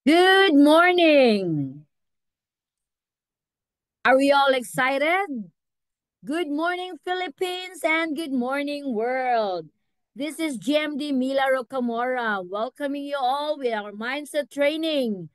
Good morning. Are we all excited? Good morning, Philippines, and good morning, world. This is GMD Mila Rocamora welcoming you all with our mindset training.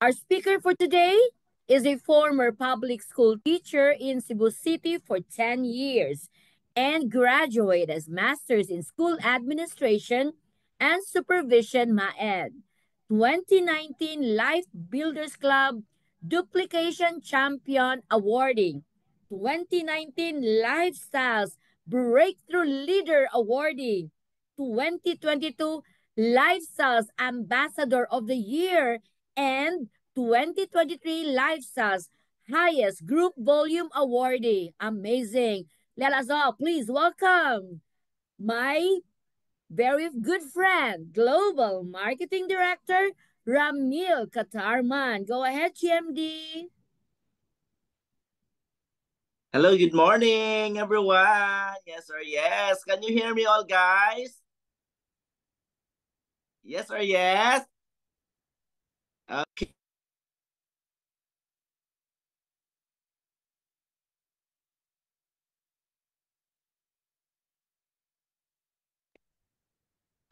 Our speaker for today is a former public school teacher in Cebu City for 10 years and graduated as Masters in School Administration and Supervision MAED. 2019 Life Builders Club Duplication Champion Awarding. 2019 Lifestyles Breakthrough Leader Awarding. 2022 Lifestyles Ambassador of the Year and 2023 Lifestyles highest group volume awardee. Amazing. Let us all please welcome my very good friend, Global Marketing Director, Ramil Katarman. Go ahead, GMD. Hello, good morning, everyone. Yes or yes. Can you hear me all, guys? Yes or yes? Okay.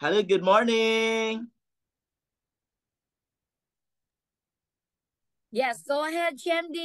Hello, good morning. Yes, go ahead, GMD.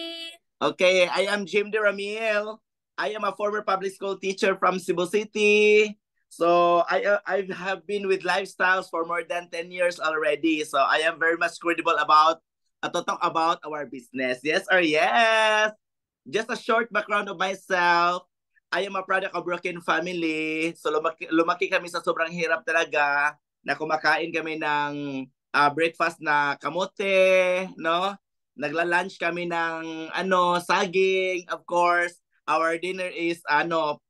Okay, I am Jim De Ramil. I am a former public school teacher from Cebu City. So I have been with Lifestyles for more than 10 years already. So I am very much credible about to talk about our business. Yes or yes? Just a short background of myself. I am a product of broken family. So lumaki kami sa sobrang hirap talaga na kumakain kami ng breakfast na kamote, no? Nagla-lunch kami ng saging, of course. Our dinner is yung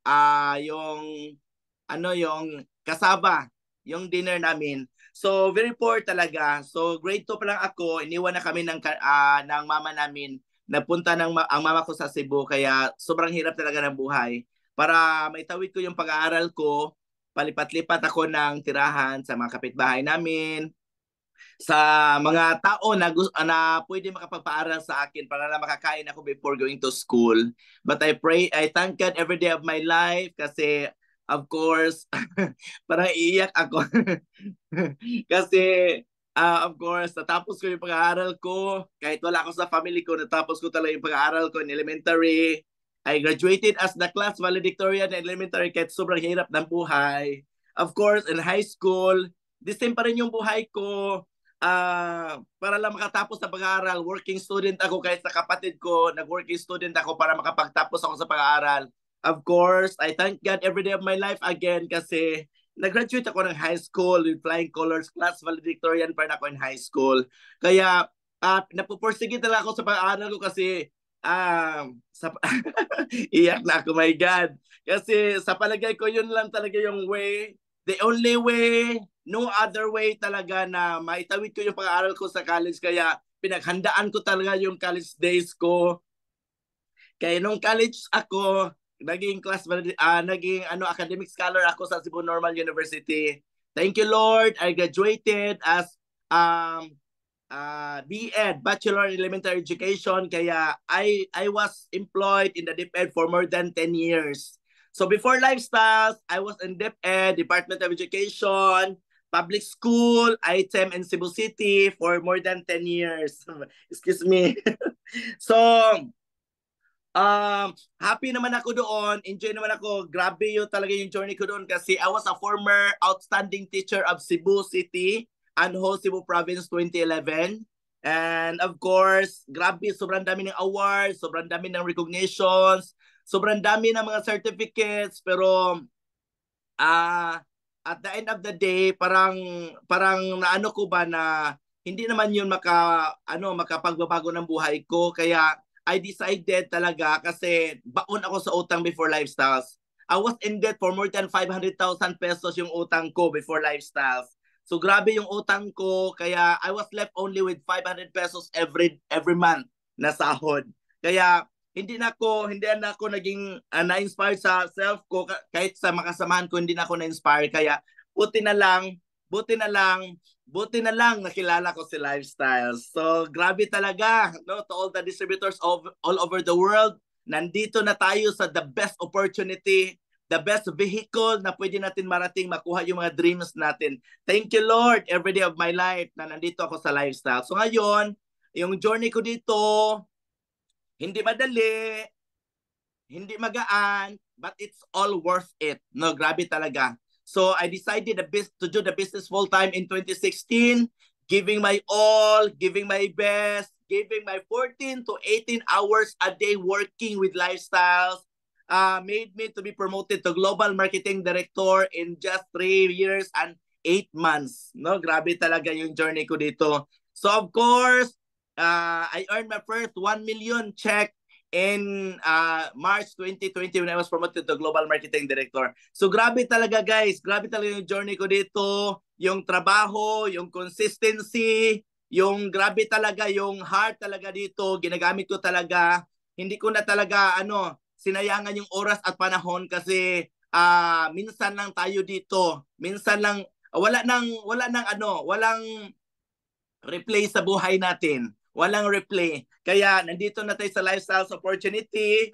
kasaba, yung dinner namin. So very poor talaga. So grade 2 pa lang ako, iniwan na kami ng mama namin. Napunta ang mama ko sa Cebu kaya sobrang hirap talaga ng buhay. Para maitawid ko yung pag-aaral ko, palipat-lipat ako ng tirahan sa mga kapitbahay namin, sa mga tao na pwede makapagpaaral sa akin para na makakain ako before going to school. But I thank God every day of my life kasi of course, parang iiyak ako. Kasi of course, natapos ko yung pag-aaral ko. Kahit wala ako sa family ko, natapos ko talaga yung pag-aaral ko in elementary. I graduated as the class valedictorian in elementary kahit sobrang hirap ng buhay. Of course, in high school, the same pa rin yung buhay ko. Para lang makatapos sa pag-aaral, working student ako kahit sa kapatid ko, nag-working student ako para makapagtapos ako sa pag-aaral. Of course, I thank God every day of my life again kasi nag-graduate ako ng high school with flying colors, class valedictorian pa rin ako in high school. Kaya napupursige talaga ako sa pag-aaral ko kasi iyak na ako, my God. Kasi sa palagay ko, yun lang talaga yung way, the only way, no other way talaga na maitawid ko yung pag-aaral ko sa college. Kaya pinaghandaan ko talaga yung college days ko. Kaya nung college ako, naging academic scholar ako sa Cebu Normal University. Thank you, Lord. I graduated as um BEd, Bachelor in Elementary Education. Kaya I was employed in the DepEd for more than 10 years. So before Lifestyles, I was in DepEd, Department of Education, public school, item in Cebu City for more than 10 years. Excuse me. So, happy naman ako doon. Enjoy naman ako. Grabe yung talaga yung journey ko doon kasi I was a former outstanding teacher of Cebu City and whole Cebu Province 2011. And of course, grabe, sobrang dami ng awards, sobrang dami ng recognitions, sobrang dami ng mga certificates, pero at the end of the day, parang naano ko ba na hindi naman yun makapagbabago ng buhay ko. Kaya I decided talaga kasi baon ako sa utang before Lifestyles. I was in debt for more than 500,000 pesos yung utang ko before Lifestyles. So grabe yung utang ko, kaya I was left only with 500 pesos every month na sahod. Kaya hindi na ako naging na-inspire sa self ko kahit sa makasamahan ko hindi na ako na-inspire, kaya puti na lang buti na lang nakilala ko si Lifestyles. So grabe talaga, no, to all the distributors all over the world. Nandito na tayo sa the best opportunity, the best vehicle na pwede natin marating makuha yung mga dreams natin. Thank you, Lord, every day of my life na nandito ako sa Lifestyle. So ngayon, yung journey ko dito, hindi madali, hindi magaan, but it's all worth it. No, grabe talaga. So I decided to do the business full time in 2016, giving my all, giving my best, giving my 14 to 18 hours a day working with Lifestyles, made me to be promoted to Global Marketing Director in just 3 years and 8 months. No, grabe talaga yung journey ko dito. So of course, I earned my first 1 million check in March 2020 when I was promoted to Global Marketing Director. So grabe talaga guys, grabe talaga yung journey ko dito, yung trabaho, yung consistency, yung grabe talaga yung heart talaga dito, ginagamit ko talaga. Hindi ko na talaga sinayangan yung oras at panahon kasi minsan lang tayo dito. Minsan lang walang replay sa buhay natin. Walang replay. Kaya nandito na tayo sa Lifestyles Opportunity.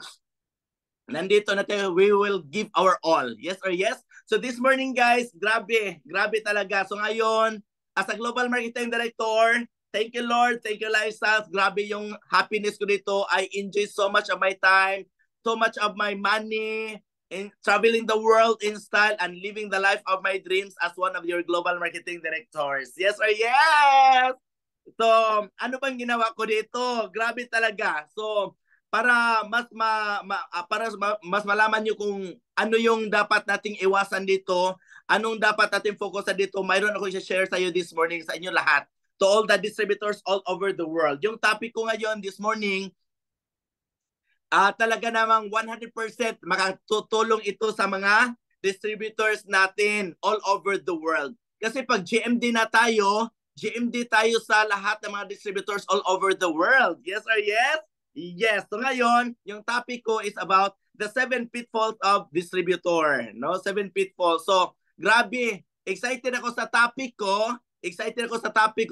Nandito na tayo. We will give our all. Yes or yes? So this morning guys, grabe talaga. So ngayon, as a Global Marketing Director, thank you Lord, thank you Lifestyles. Grabe yung happiness ko dito. I enjoy so much of my time, so much of my money, in traveling the world in style and living the life of my dreams as one of your Global Marketing Directors. Yes or yes? So, ano bang ginawa ko dito? Grabe talaga. So, para mas malaman niyo kung ano yung dapat nating iwasan dito, anong dapat nating fokusan dito, mayroon ako i-share sa iyo this morning sa inyo lahat. To all the distributors all over the world. Yung topic ko ngayon this morning, talaga namang 100% makatutulong ito sa mga distributors natin all over the world. Kasi pag GMD tayo sa lahat ng mga distributors all over the world. Yes or yes? Yes. So ngayon, yung topic ko is about the 7 pitfalls of distributor. No? 7 pitfalls. So, grabe. Excited ako sa topic ko.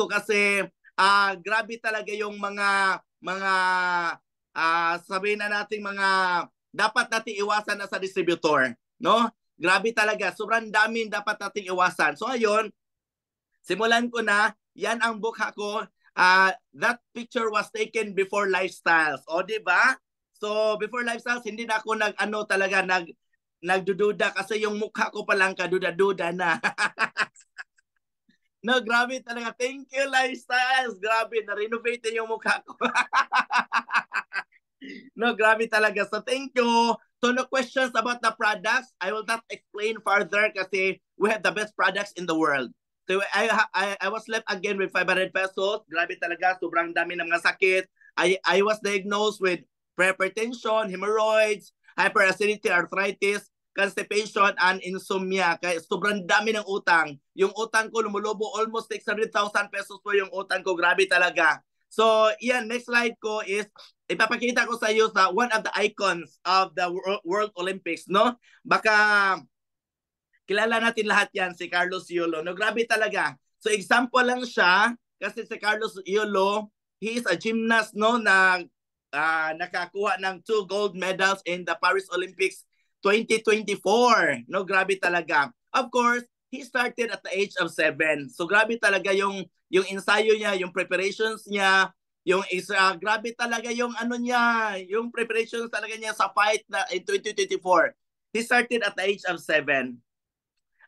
Kasi grabe talaga yung mga sabihin na natin mga dapat nating iwasan na sa distributor. No? Grabe talaga. Sobrang daming dapat nating iwasan. So ngayon, simulan ko na. Yan ang mukha ko. That picture was taken before Lifestyles. O, diba? So, before Lifestyles, hindi na ako nagdududa kasi yung mukha ko palang kaduda-duda na. No, grabe talaga. Thank you, Lifestyles. Grabe, na-renovate yung mukha ko. No, grabe talaga. So, thank you. So, no questions about the products. I will not explain further kasi we have the best products in the world. So I was left again with 500 pesos. Grabe talaga, sobrang dami ng mga sakit. I was diagnosed with hypertension, hemorrhoids, hyperacidity, arthritis, constipation, and insomnia. Kaya sobrang dami ng utang. Yung utang ko lumulobo almost 600,000 pesos po yung utang ko. Grabe talaga. So, yan, next slide ko is ipapakita ko sa iyo sa one of the icons of the World Olympics, no? Baka kilala natin lahat yan, si Carlos Yulo. No, grabe talaga. So example lang siya kasi si Carlos Yulo, he is a gymnast no na nakakuha ng 2 gold medals in the Paris Olympics 2024. No, grabe talaga. Of course, he started at the age of 7. So grabe talaga yung ensayo niya, yung preparations niya, grabe talaga yung yung preparations talaga niya sa fight na in 2024. He started at the age of 7.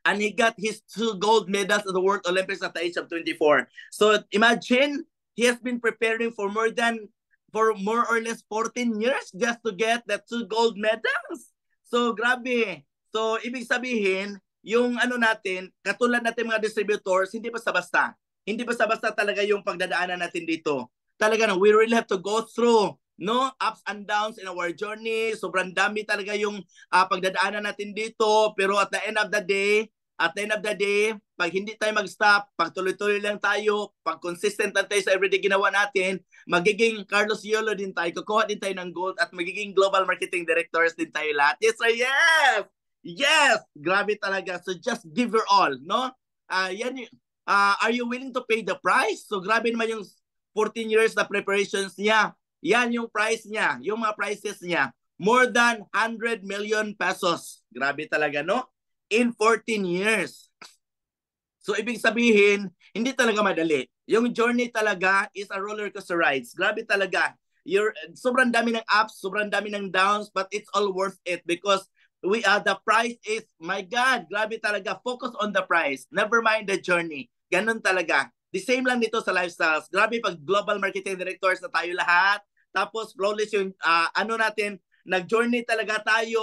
And he got his 2 gold medals at the World Olympics at the age of 24. So imagine, he has been preparing for more or less 14 years just to get the 2 gold medals. So grabe. So ibig sabihin, yung natin, katulad natin mga distributors, hindi basta-basta. Hindi basta-basta talaga yung pagdadaanan natin dito. Talaga we really have to go through ups and downs in our journey. Sobrang dami talaga yung pagdadaanan natin dito. Pero at the end of the day, pag hindi tayo mag-stop, pag tuloy-tuloy lang tayo, pag consistent lang tayo sa everyday ginawa natin, magiging Carlos Yulo din tayo, kukuha din tayo ng gold at magiging Global Marketing Directors din tayo lahat. Yes or yes? Yes! Grabe talaga. So just give your all, no? Are you willing to pay the price? So grabe naman yung 14 years na preparations niya. Yan yung price niya, yung mga prices niya. More than 100 million pesos. Grabe talaga, no? In 14 years. So ibig sabihin, hindi talaga madali. Yung journey talaga is a roller coaster rides. Grabe talaga. Sobrang dami ng ups, sobrang dami ng downs, but it's all worth it because the price is, my God, grabe talaga. Focus on the price. Never mind the journey. Ganun talaga. The same lang dito sa lifestyles. Grabe pag global marketing directors na tayo lahat. Tapos flawless yung natin, nag-journey talaga tayo.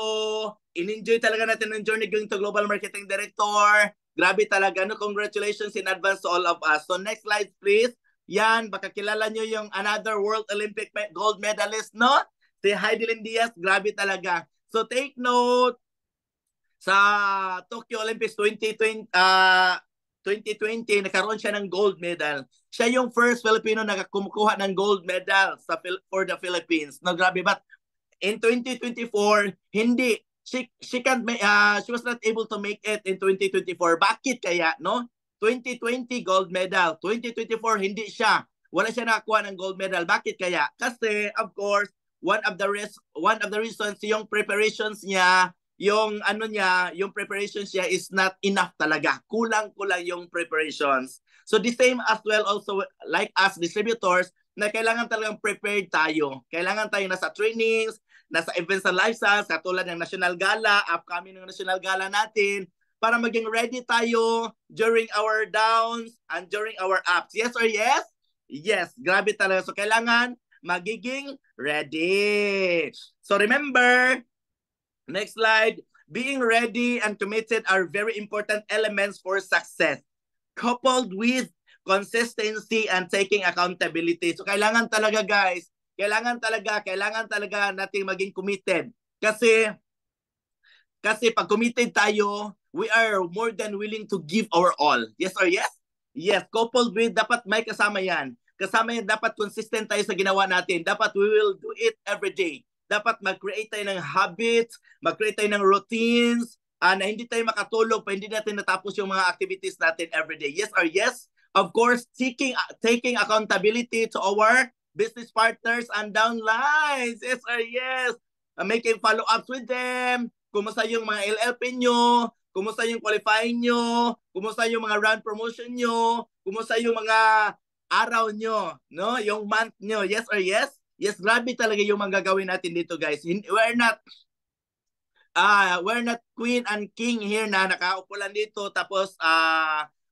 In-enjoy talaga natin ng journey going to global marketing director. Grabe talaga. No? Congratulations in advance to all of us. So next slide please. Yan, baka kilala nyo yung another World Olympic gold medalist, no? Si Heidelin Diaz. Grabe talaga. So take note, sa Tokyo Olympics 2020, nagkaroon siya ng gold medal. Siya yung first Filipino na kumukuha ng gold medal for the Philippines. No, grabe. But in 2024, hindi. She was not able to make it in 2024. Bakit kaya, no? 2020 gold medal, 2024 hindi siya. Wala siya nakakuha ng gold medal. Bakit kaya? Kasi of course, one of the reasons yung preparations niya, yung preparations niya is not enough talaga. Kulang-kulang yung preparations. So the same as well also like us distributors na kailangan talagang prepared tayo. Kailangan tayo nasa trainings, nasa events and lifestyles, katulad ng National Gala, upcoming ng National Gala natin, para maging ready tayo during our downs and during our ups. Yes or yes? Yes, grabe talaga. So kailangan magiging ready. So remember, next slide, being ready and committed are very important elements for success, coupled with consistency and taking accountability. So kailangan talaga guys, kailangan talaga nating maging committed. Kasi pag committed tayo, we are more than willing to give our all. Yes or yes? Yes, coupled with, dapat may kasama yan. Kasama yan, dapat consistent tayo sa ginawa natin. Dapat we will do it every day. Dapat mag-create tayo ng habits, mag-create tayo ng routines, na hindi tayo makatulog pa hindi natin natapos yung mga activities natin every day. Yes or yes? Of course, taking accountability to our business partners and downlines. Yes or yes? Making follow-ups with them. Kumusta yung mga LLP nyo? Kumusta yung qualifying nyo? Kumusta yung mga run promotion nyo? Kumusta yung mga araw nyo? No? Yung month nyo? Yes or yes? Yes, grabe talaga yung mga gagawin natin dito guys. We're not queen and king here na nakaupo lang dito tapos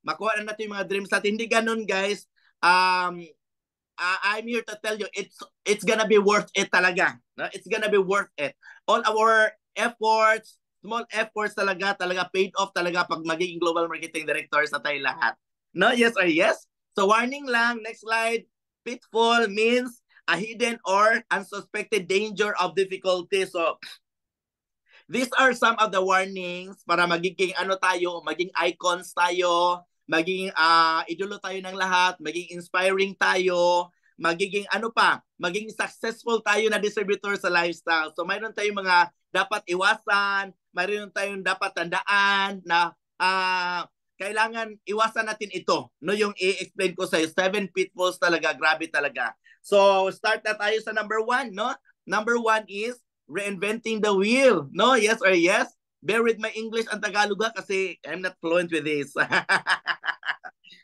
makuha na natin yung mga dreams natin. Hindi ganun guys. I'm here to tell you it's gonna be worth it talaga. No? It's gonna be worth it. All our efforts, small efforts talaga paid off talaga pag magiging global marketing directors na tayo lahat. No? Yes or yes? So warning lang, next slide. Pitfall means a hidden or unsuspected danger of difficulty. So these are some of the warnings para magiging maging icons tayo, magiging idolo tayo ng lahat, maging inspiring tayo, magiging maging successful tayo na distributor sa lifestyle. So mayroon tayong mga dapat iwasan, mayroon tayong dapat tandaan na kailangan iwasan natin ito. No, yung i-explain ko sa 7 pitfalls talaga, grabe talaga. So start na tayo sa number 1, no? Number 1 is reinventing the wheel. No? Yes or yes? Bear with my English and Tagalog kasi I'm not fluent with this.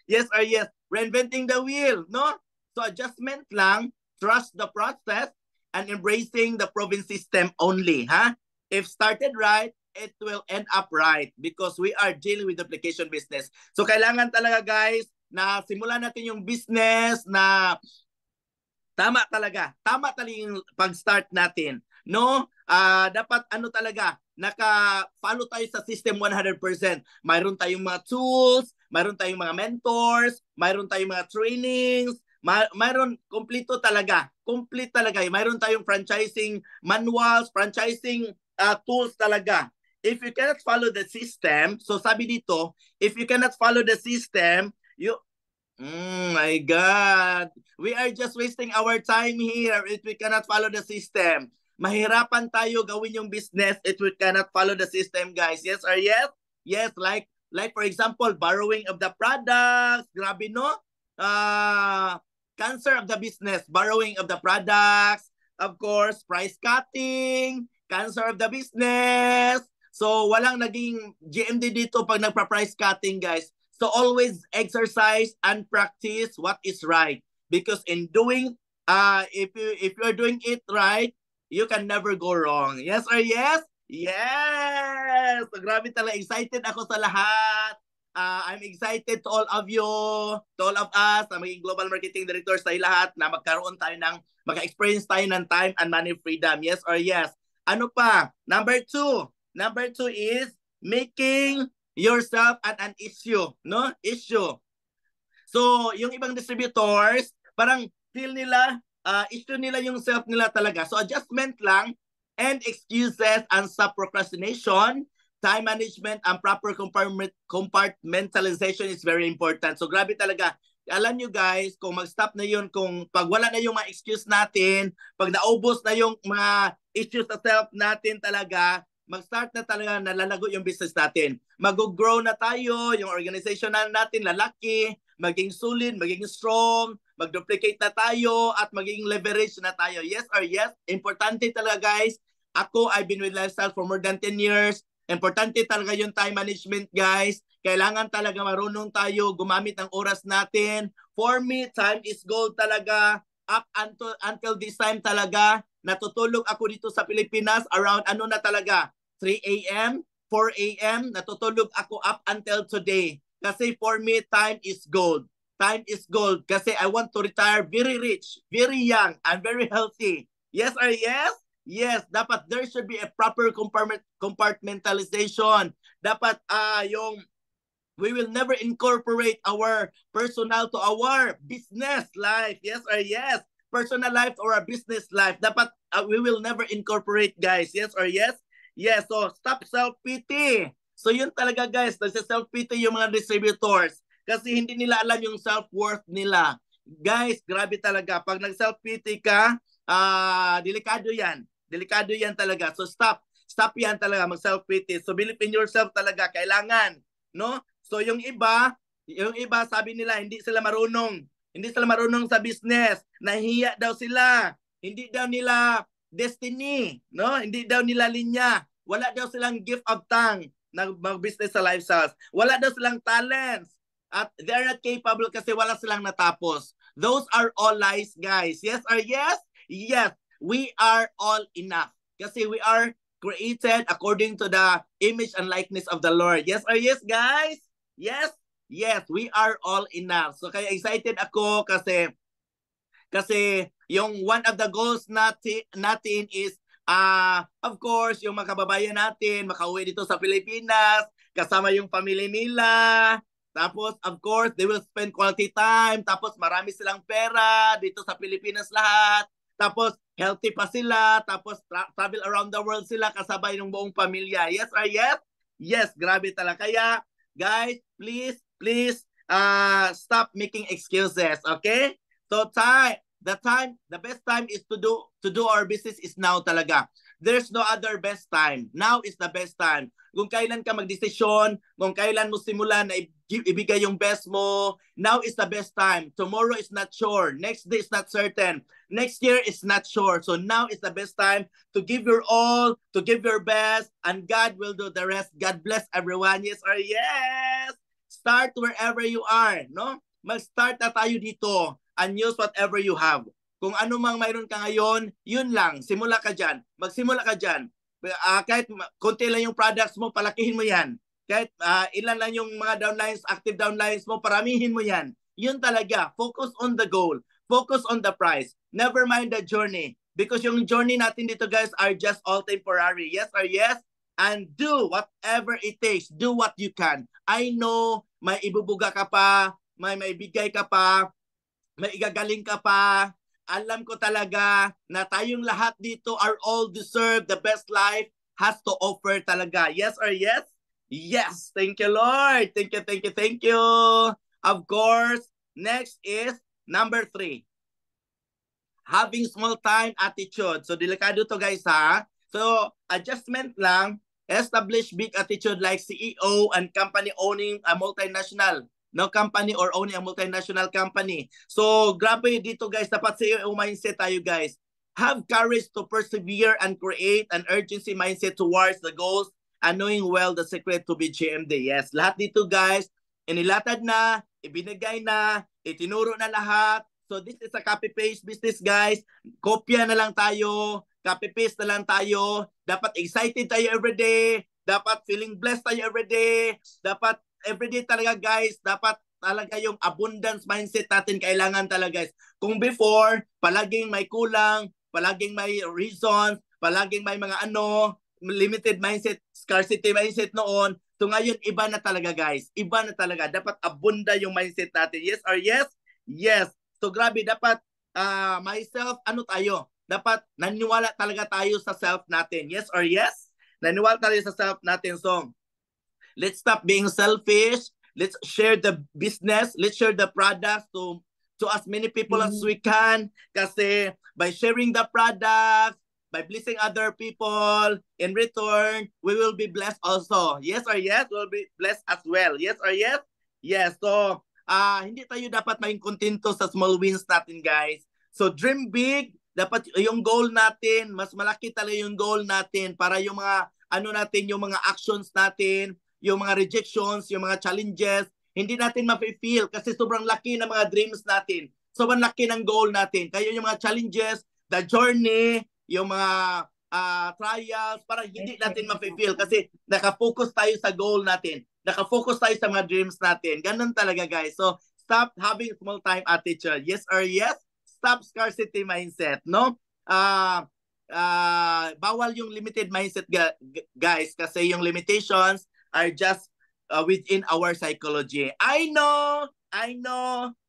Yes or yes? Reinventing the wheel. No? So adjustment lang, trust the process, and embracing the proven system only. Huh? If started right, it will end up right because we are dealing with duplication business. So kailangan talaga guys na simulan natin yung business na tama talaga yung pag-start natin. No? Dapat talaga, naka-follow tayo sa system 100%. Mayroon tayong mga tools, mayroon tayong mga mentors, mayroon tayong mga trainings, mayroon complete talaga. Mayroon tayong franchising manuals, franchising tools talaga. If you cannot follow the system, so sabi dito, if you cannot follow the system, my God, we are just wasting our time here if we cannot follow the system. Mahirapan tayo gawin yung business if we cannot follow the system, guys. Yes or yes? Yes, like Like for example, borrowing of the products, grabe no? Cancer of the business, borrowing of the products, of course, price cutting, cancer of the business. So walang naging GMD dito pag nagpa-price cutting, guys. So always exercise and practice what is right. Because in doing, if you're doing it right, you can never go wrong. Yes or yes? Yes! So, grabe talaga. Excited ako sa lahat. I'm excited to all of you, to all of us, na maging global marketing directors tayo lahat, na magkaroon tayo ng, maka-experience tayo ng time and money freedom. Yes or yes? Ano pa? Number two. Number two is making yourself an issue. No? Issue. So, yung ibang distributors, parang feel nila, issue nila yung self nila talaga. So, adjustment lang and excuses and stop procrastination, time management and proper compartmentalization is very important. So, grabe talaga. Alam nyo guys, kung mag-stop na yun, kung pag wala na yung mga excuse natin, pag naubos na yung mga issues sa self natin talaga, mag-start na talaga nalalago yung business natin. Mag-grow na tayo, yung organization na natin lalaki, maging solid, maging strong, mag-duplicate na tayo, at maging leverage na tayo. Yes or yes? Importante talaga guys. Ako, I've been with Lifestyle for more than 10 years. Importante talaga yung time management guys. Kailangan talaga marunong tayo gumamit ng oras natin. For me, time is gold talaga. Up until this time talaga, natutulog ako dito sa Pilipinas around ano na talaga, 3 a.m., 4 a.m., natutulog ako up until today. Kasi for me, time is gold. Time is gold kasi I want to retire very rich, very young, and very healthy. Yes or yes? Yes, dapat there should be a proper compartmentalization. Dapat yung we will never incorporate our personal to our business life. Yes or yes? Personal life or a business life. Dapat we will never incorporate guys. Yes or yes? Yes, so stop self-pity. So yun talaga guys, nagsa-self-pity yung mga distributors kasi hindi nila alam yung self-worth nila. Guys, grabe talaga. Pag nag-self-pity ka, delikado yan. Delikado yan talaga. So stop. Stop yan talaga, mag-self-pity. So believe in yourself talaga, kailangan. No? So yung iba sabi nila, hindi sila marunong. Hindi sila marunong sa business. Nahiya daw sila. Hindi daw nila destiny, no? Hindi daw nila linya. Wala daw silang gift of tongue na mag-business sa lifestyles. Wala daw silang talents. At they're not capable kasi wala silang natapos. Those are all lies, guys. Yes or yes? Yes. We are all enough. Kasi we are created according to the image and likeness of the Lord. Yes or yes, guys? Yes? Yes, we are all enough. So kaya excited ako kasi yung one of the goals natin is of course yung mga kababayan natin makauwi dito sa Pilipinas kasama yung family nila, tapos of course they will spend quality time, tapos marami silang pera dito sa Pilipinas lahat, tapos healthy pa sila, tapos travel around the world sila kasabay ng buong pamilya. Yes or yes? Yes, grabe talaga. Kaya guys, please stop making excuses, okay? So the best time is to do our business is now talaga. There's no other best time. Now is the best time. Kung kailan ka magdesisyon, kung kailan mo simulan na ibigay yung best mo, now is the best time. Tomorrow is not sure. Next day is not certain. Next year is not sure. So now is the best time to give your all, to give your best, and God will do the rest. God bless everyone. Yes or yes? Start wherever you are, no? Mag-start na tayo dito and use whatever you have. Kung ano mang mayroon ka ngayon, yun lang. Simula ka dyan. Magsimula ka dyan. Kahit konti lang yung products mo, palakihin mo yan. Kahit ilan lang yung mga downlines, active downlines mo, paramihin mo yan. Yun talaga. Focus on the goal. Focus on the price. Never mind the journey. Because yung journey natin dito guys are just all temporary. Yes or yes? And do whatever it takes. Do what you can. I know may ibubuga ka pa, may maibigay ka pa, may igagaling ka pa. Alam ko talaga na tayong lahat dito are all deserve the best life has to offer talaga. Yes or yes? Yes. Thank you, Lord. Thank you, thank you, thank you. Of course, next is number 3. Having small time attitude. So, delikado to guys ha. So, adjustment lang. establish big attitude like CEO and company owning a multinational no company or owning a multinational company. So grabe dito guys, dapat CEO mindset tayo guys. Have courage to persevere and create an urgency mindset towards the goals and knowing well the secret to be GMD. Yes, lahat dito guys, inilatad na, ibinigay na, itinuro na lahat. So this is a copy-paste business guys. Kopya na lang tayo, copy-paste na lang tayo. Dapat excited tayo everyday. Dapat feeling blessed tayo everyday. Dapat everyday talaga guys. Dapat talaga yung abundance mindset natin kailangan talaga guys. Kung before, palaging may kulang, palaging may reasons, palaging may mga limited mindset, scarcity mindset noon. So ngayon, iba na talaga guys. Iba na talaga. Dapat abunda yung mindset natin. Yes or yes? Yes. So grabe, dapat myself, tayo? Dapat naniwala talaga tayo sa self natin. Yes or yes? Naniwala tayo sa self natin. So let's stop being selfish. Let's share the business. Let's share the products to as many people as we can. Kasi by sharing the products, by blessing other people, in return, we will be blessed also. Yes or yes? We'll be blessed as well. Yes or yes? Yes. So, hindi tayo dapat maging kontento sa small wins natin, guys. So, dream big. Dapat yung goal natin, mas malaki talaga yung goal natin para yung mga, yung mga actions natin, yung mga rejections, yung mga challenges, hindi natin ma-feel kasi sobrang laki ng mga dreams natin. Sobrang laki ng goal natin. Kaya yung mga challenges, the journey, yung mga trials, para hindi natin ma-feel kasi nakafocus tayo sa goal natin. Nakafocus tayo sa mga dreams natin. Ganun talaga guys. So, stop having small time attitude. Yes or yes? Stop scarcity mindset, no? Bawal yung limited mindset guys kasi yung limitations are just within our psychology. I know.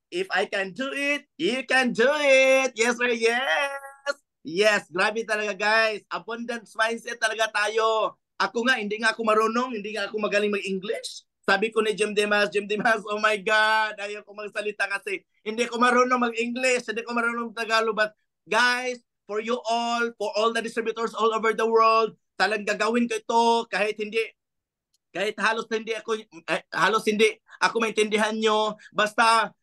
If I can do it, you can do it. Yes or yes? Yes, grabe talaga guys. Abundance mindset talaga tayo. Ako nga, hindi nga ako marunong, hindi nga ako magaling mag-English. Sabi ko ni Jim Dimas, oh my God, ayaw ko magsalita kasi hindi ko marunong mag-English, hindi ko marunong Tagalog. But guys, for you all, for all the distributors all over the world, talagang gagawin ko ito kahit halos hindi ako maintindihan nyo. Basta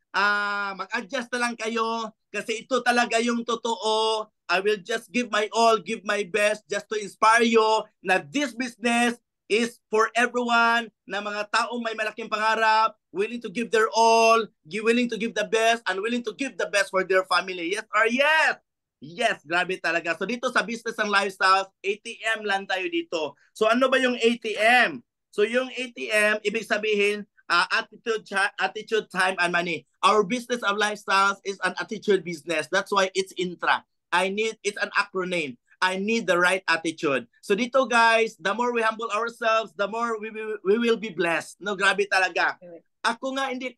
mag-adjust na lang kayo kasi ito talaga yung totoo. I will just give my all, give my best just to inspire you na this business is for everyone, na mga taong may malaking pangarap, willing to give their all, willing to give the best, and willing to give the best for their family. Yes or yes? Yes, grabe talaga. So dito sa business and lifestyle, ATM lang tayo dito. So ano ba yung ATM? So yung ATM, ibig sabihin, attitude, time, and money. Our business of lifestyles is an attitude business. That's why it's intra. It's an acronym. I need the right attitude. So dito guys, the more we humble ourselves, the more we will be blessed. No, grabe talaga. Ako nga hindi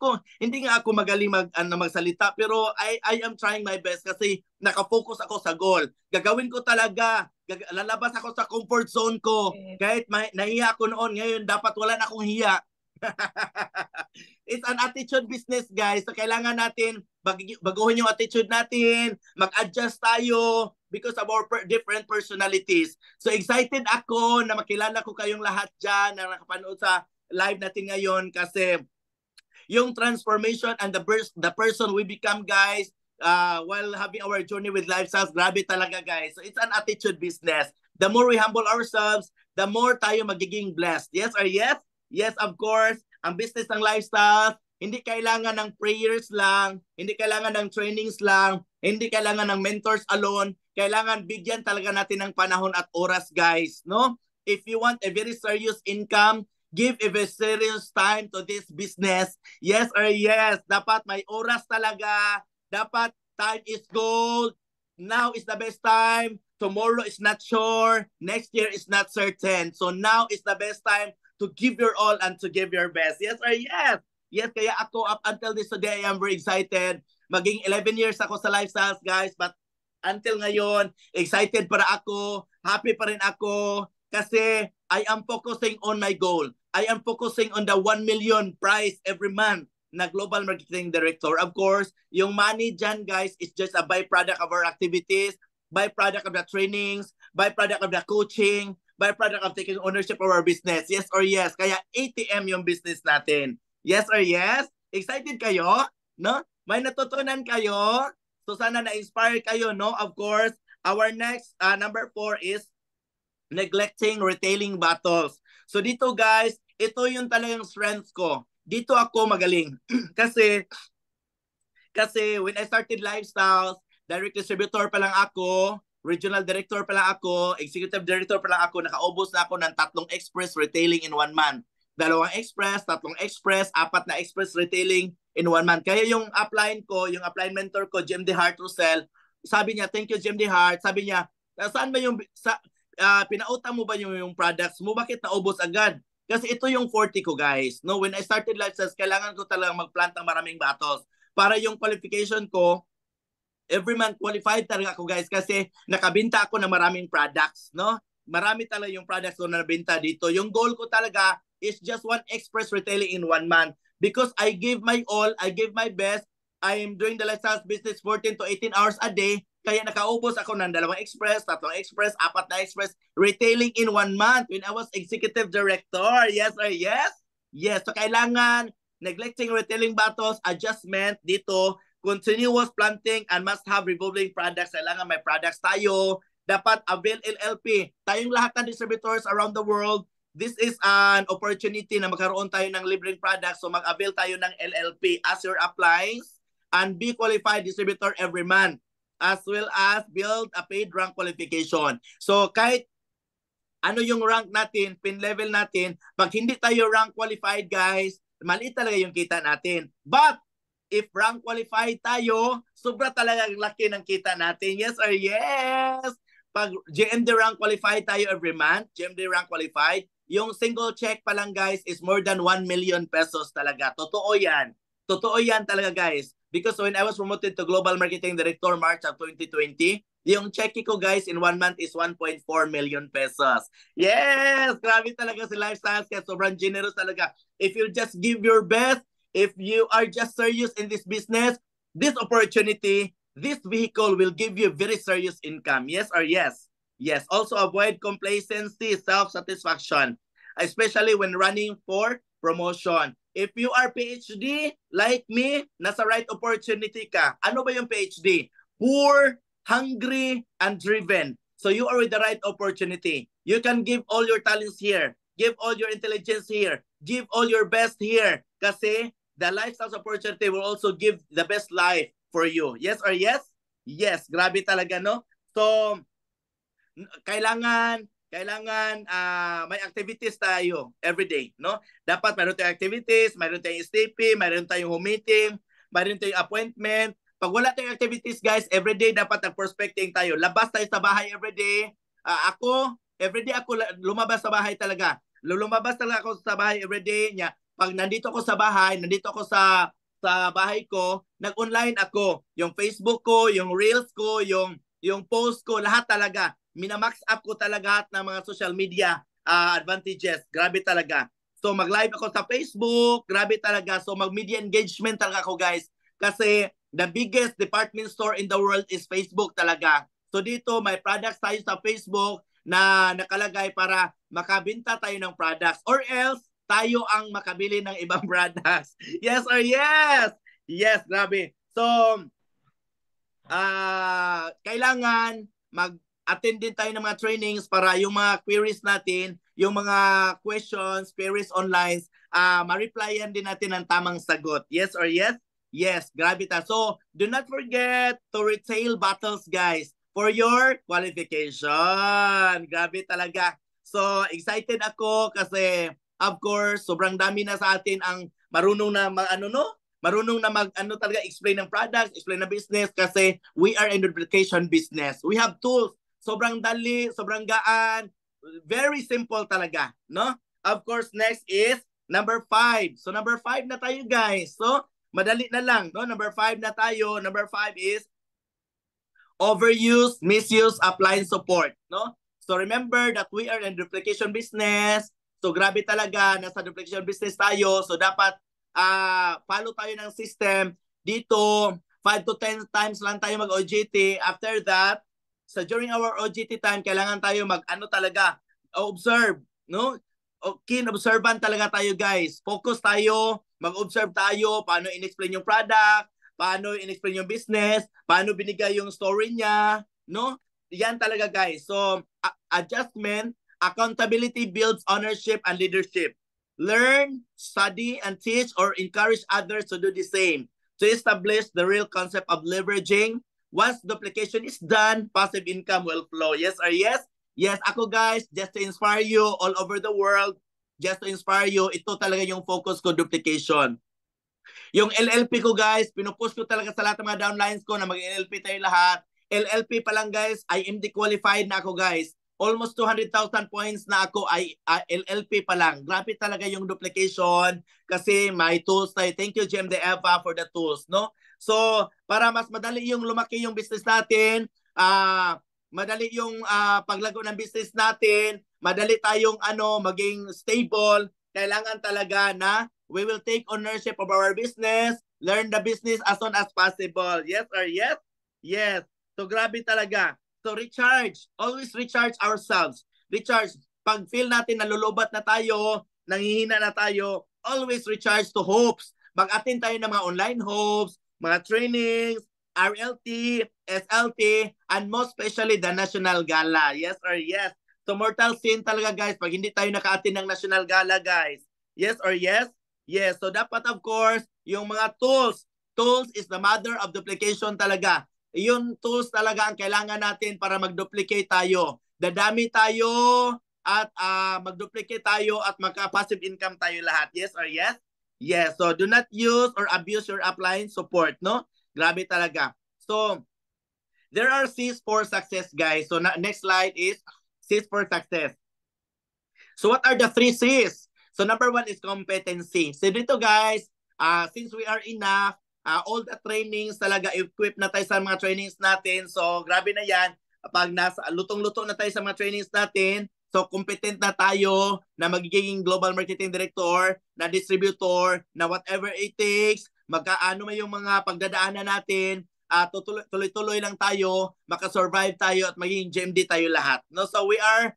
nga ako magaling magsalita pero I am trying my best kasi naka-focus ako sa goal. Gagawin ko talaga. Lalabas ako sa comfort zone ko. Kahit nahiya ako noon, ngayon dapat wala na akong hiya. It's an attitude business guys. So kailangan natin baguhin yung attitude natin, mag-adjust tayo because of our different personalities. So excited ako na makilala ko kayong lahat dyan na nakapanood sa live natin ngayon kasi yung transformation and the person we become guys while having our journey with lifestyles, grabe talaga guys. So it's an attitude business. The more we humble ourselves, the more tayo magiging blessed. Yes or yes? Yes, of course. Ang business ng lifestyle, hindi kailangan ng prayers lang, hindi kailangan ng trainings lang, hindi kailangan ng mentors alone. Kailangan bigyan talaga natin ng panahon at oras, guys, no? If you want a very serious income, give a very serious time to this business. Yes or yes? Dapat may oras talaga. Dapat time is gold. Now is the best time. Tomorrow is not sure. Next year is not certain. So now is the best time to give your all and to give your best. Yes or yes? Yes, kaya ako up until this today, I am very excited. Maging 11 years ako sa lifestyles, guys. But until ngayon, excited para ako. Happy pa rin ako. Kasi I am focusing on my goal. I am focusing on the 1 million prize every month na Global Marketing Director. Of course, yung money dyan, guys, is just a byproduct of our activities, byproduct of the trainings, byproduct of the coaching, byproduct of taking ownership of our business. Yes or yes? Kaya ATM yung business natin. Yes or yes? Excited kayo? No? May natutunan kayo? So sana na-inspire kayo, no? Of course, our next number 4 is neglecting retailing battles. So dito guys, ito yung talagang strength ko. Dito ako magaling. kasi when I started Lifestyles, direct distributor pa lang ako, regional director pa lang ako, executive director pa lang ako, nakaubos na ako ng 3 express retailing in 1 month. 2 express, 3 express, 4 na express retailing in 1 month. Kaya yung upline ko, yung upline mentor ko, GMD Hart Russell, sabi niya, thank you GMD Hart, sabi niya, saan ba yung, pinautang mo ba yung products mo? Bakit naubos agad? Kasi ito yung 40 ko guys. No, when I started Lifestyles, kailangan ko talagang mag-plant ng maraming battles. Para yung qualification ko, every month qualified talaga ako guys kasi nakabenta ako ng maraming products, no? Marami talaga yung products na nabenta dito. Yung goal ko talaga is just 1 express retailing in 1 month because I gave my all, I gave my best. I am doing the Lifestyles business 14 to 18 hours a day. Kaya nakaubos ako ng 2 express, 3 express, 4 na express retailing in 1 month when I was executive director. Yes or yes? Yes. So kailangan neglecting retailing battles, adjustment dito, continuous planting and must have revolving products. Kailangan may products tayo. Dapat avail LLP. Tayong lahat ng distributors around the world, this is an opportunity na magkaroon tayo ng libreng products. So mag-avail tayo ng LLP as your applies and be qualified distributor every month as well as build a paid rank qualification. So kahit ano yung rank natin, pin level natin, pag hindi tayo rank qualified guys, maliit talaga yung kita natin. But if rank qualified tayo, sobra talaga laki ng kita natin. Yes or yes? Pag GMD rank qualified tayo every month, GMD rank qualified, yung single check pa lang guys is more than 1 million pesos talaga. Totoo yan. Totoo yan talaga guys. Because when I was promoted to Global Marketing Director March of 2020, yung check ko guys in 1 month is 1.4 million pesos. Yes! Grabe talaga si Lifestyles kaya sobrang generous talaga. If you just give your best, if you are just serious in this business, this opportunity, this vehicle will give you very serious income. Yes or yes? Yes. Also avoid complacency, self-satisfaction, especially when running for promotion. If you are PhD, like me, nasa right opportunity ka. Ano ba yung PhD? Poor, hungry, and driven. So you are with the right opportunity. You can give all your talents here. Give all your intelligence here. Give all your best here. Kasi the lifestyle opportunity will also give the best life for you. Yes or yes? Yes. Grabe talaga, no? So, kailangan may activities tayo every day, no? Dapat mayroon tayong activities, mayroon tayong STP, mayroon tayong meeting, mayroon tayong appointment. Pag wala tayong activities, guys, every day dapat nag-prospecting tayo. Labas tayo sa bahay every day. Every day ako lumabas sa bahay talaga. Lumabas talaga ako sa bahay every day niya. Pag nandito ako sa bahay, nandito ako sa bahay ko, nag-online ako. Yung Facebook ko, yung Reels ko, yung post ko, lahat talaga. Minamax up ko talaga ng mga social media advantages. Grabe talaga. So mag-live ako sa Facebook. Grabe talaga. So mag-media engagement talaga ako guys. Kasi the biggest department store in the world is Facebook talaga. So dito may products tayo sa Facebook na nakalagay para makabenta tayo ng products. Or else, tayo ang makabili ng ibang products. Yes or yes? Yes, grabe. So, kailangan mag-attend din tayo ng mga trainings para yung mga queries natin, yung mga questions, queries online, ma-replyan din natin ng tamang sagot. Yes or yes? Yes, grabe ta. So, do not forget to retail battles, guys, for your qualification. Grabe talaga. So, excited ako kasi, of course, sobrang dami na sa atin ang marunong na marunong na talaga explain ng products, explain ng business kasi we are in duplication business. We have tools. Sobrang dali, sobrang gaan. Very simple talaga, no? Of course, next is number 5. So number 5 na tayo, guys. So madali na lang, no? Number 5 na tayo. Number 5 is overuse, misuse, appliance support, no? So remember that we are in duplication business. So grabe talaga, nasa duplication business tayo. So dapat follow tayo ng system. Dito, 5 to 10 times lang tayo mag-OJT. After that, so during our OJT time, kailangan tayo talaga, mag-observe, no? Keen observant talaga tayo, guys. Focus tayo, mag-observe tayo, paano in-explain yung product, paano in-explain yung business, paano binigay yung story niya, no? Yan talaga, guys. So, adjustment, accountability builds ownership and leadership. Learn, study, and teach or encourage others to do the same to establish the real concept of leveraging. Once duplication is done, passive income will flow. Yes or yes? Yes, ako guys, just to inspire you all over the world, just to inspire you, ito talaga yung focus ko, duplication. Yung LLP ko guys, pinupush ko talaga sa lahat ng mga downlines ko na mag-LLP tayo lahat. LLP pa lang guys, IMD qualified na ako guys. Almost 200,000 points na ako ay LLP pa lang. Grabe talaga yung duplication kasi may tools tayo. Thank you GMD Eva for the tools, no? So, para mas madali yung lumaki yung business natin, madali yung paglago ng business natin, madali tayong maging stable, kailangan talaga na we will take ownership of our business, learn the business as soon as possible. Yes or yes? Yes. So grabe talaga. So recharge. Always recharge ourselves. Recharge. Pag feel natin nalulubat na tayo, nanghihina na tayo, always recharge to hopes. Mag-attend tayo ng mga online hopes, mga trainings, RLT, SLT, and most especially the National Gala. Yes or yes? So mortal sin talaga guys pag hindi tayo naka-attend ng National Gala guys. Yes or yes? Yes. So dapat of course, yung mga tools. Tools is the mother of duplication talaga. Yung tools talaga ang kailangan natin para mag-duplicate tayo. Dadami tayo at mag-duplicate tayo at magka-passive income tayo lahat. Yes or yes? Yes. So do not use or abuse your upline support, no? Grabe talaga. So there are C's for success, guys. So next slide is C's for success. So what are the 3 C's? So number 1 is competency. So dito guys, since we are enough, all the trainings talaga, equip na tayo sa mga trainings natin. So grabe na yan. Pag nasa lutong-luto na tayo sa mga trainings natin, so competent na tayo na magiging global marketing director, na distributor, na whatever it takes, magkaano man yung mga pagdadaanan natin, tuloy-tuloy lang tayo, makasurvive tayo at magiging GMD tayo lahat. No? So we are,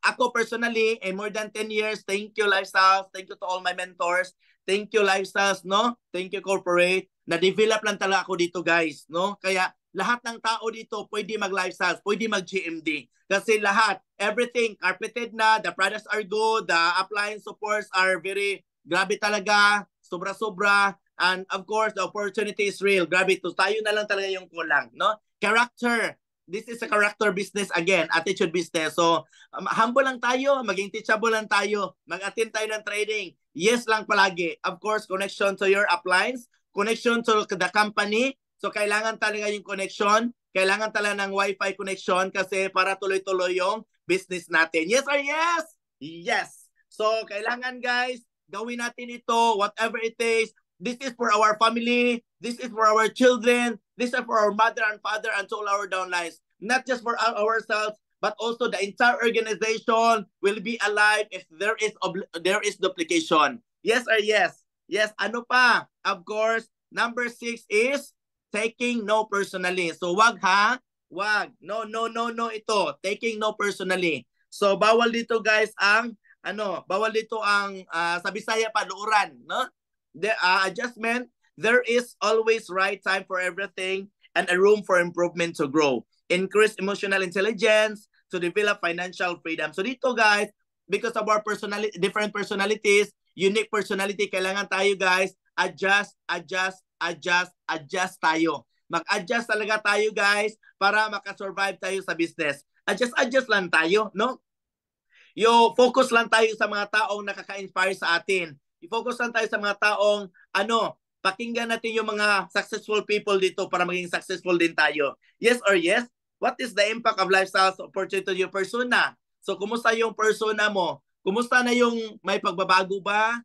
ako personally, in more than 10 years, thank you Lifestyles, thank you to all my mentors, thank you Lifestyles, no? Thank you Corporate. Na-develop lang talaga ako dito guys, no? Kaya lahat ng tao dito pwede mag-Lifestyles, pwede mag-GMD. Kasi lahat, everything, carpeted na, the products are good, the appliance supports are very, grabe talaga, sobra-sobra. And of course, the opportunity is real. Grabe, to tayo na lang talaga yung kulang, no? Character. This is a character business again, attitude business. So, humble lang tayo, maging teachable lang tayo, mag-attend tayo ng training. Yes lang palagi. Of course, connection to your appliance, connection to the company. So, kailangan talaga yung connection. Kailangan talaga ng Wi-Fi connection kasi para tuloy-tuloy yung business natin. Yes or yes? Yes. So, kailangan guys, gawin natin ito, whatever it takes. This is for our family. This is for our children. This is for our mother and father and to all our downlines. Not just for ourselves, but also the entire organization will be alive if there is duplication. Yes or yes? Yes. Ano pa? Of course, number 6 is taking no personally. So wag ha? Wag. No ito. Taking no personally. So bawal dito guys ang bawal dito ang sa Bisaya pa luuran, no? The adjustment, there is always right time for everything and a room for improvement to grow. Increase emotional intelligence to develop financial freedom. So dito guys, because of our different personalities, unique personality, kailangan tayo guys, adjust tayo. Mag-adjust talaga tayo guys para makasurvive tayo sa business. Adjust lang tayo, no? Focus lang tayo sa mga taong nakaka-inspire sa atin. I-focus lang tayo sa mga taong pakinggan natin yung mga successful people dito para maging successful din tayo. Yes or yes? What is the impact of Lifestyles opportunity to your persona? So, kumusta yung persona mo? Kumusta na yung may pagbabago ba?